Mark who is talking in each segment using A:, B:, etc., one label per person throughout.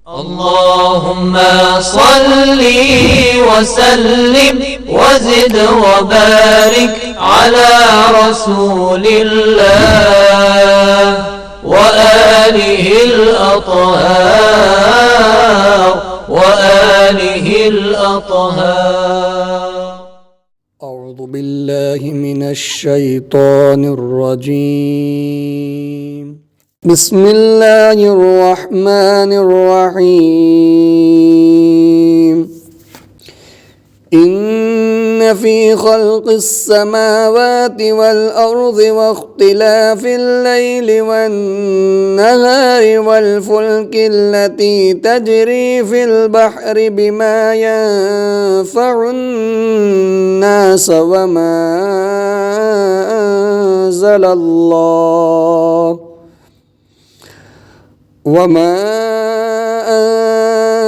A: اللهم صل وسلم وزد وبارك على رسول الله وآله الأطهار.
B: أعوذ بالله من الشيطان الرجيم. بسم الله الرحمن الرحيم. إن في خلق السماوات والأرض واختلاف الليل والنهار والفلك التي تجري في البحر بما ينفع الناس وما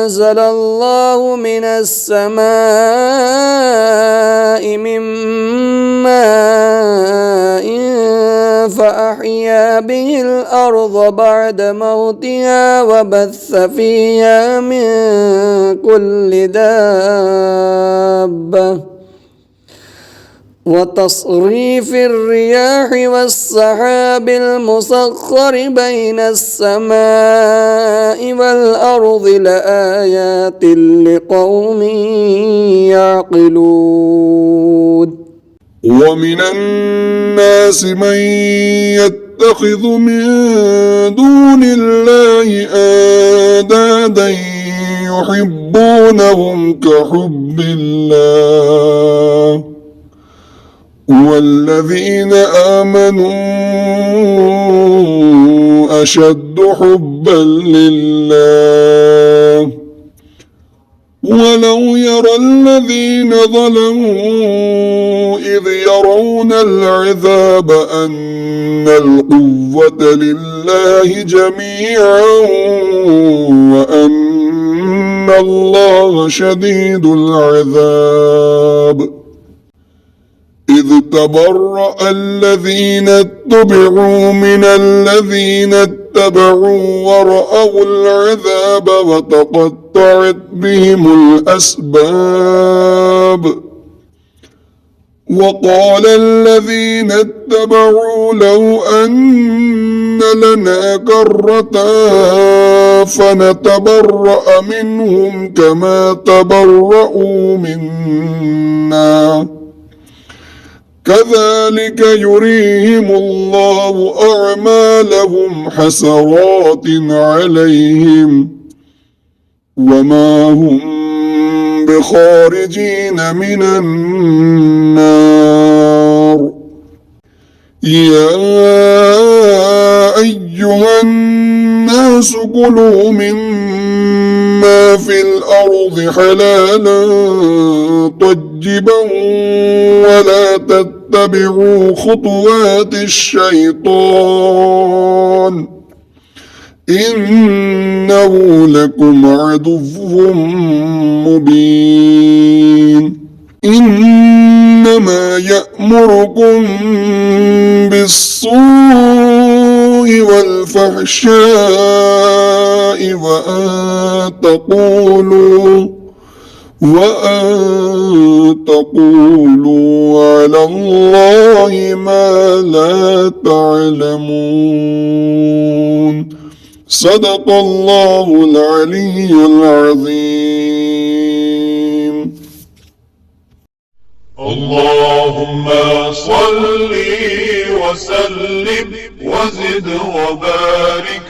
B: أنزل الله من السماء من ماء فأحيا به الأرض بعد موتها وبث فيها من كل دابة وتصريف الرياح والسحاب المسخر بين السماء والأرض لآيات لقوم يعقلون.
C: ومن الناس من يتخذ من دون الله أندادا يحبونهم كحب الله والذين آمنوا أشد حبا لله. ولو يرى الذين ظلموا إذ يرون العذاب أن القوة لله جميعا وأن الله شديد العذاب. إذ تبرأ الذين اتبعوا من الذين اتبعوا ورأوا العذاب وتقطعت بهم الأسباب. وقال الذين اتبعوا لو أن لنا كرة فنتبرأ منهم كما تبرأوا منا كذلك يريهم الله أعمالهم حسرات عليهم وما هم بخارجين من النار. يا أيها الناس كلوا مما في الأرض حلالا طيبا ولا تتبعوا خطوات الشيطان إنه لكم عدو مبين. إنما يأمركم بالسوء والفحشاء وأن تقولوا على الله ما لا تعلمون. صدق الله العلي العظيم.
D: اللهم صل وسلم وزد وبارك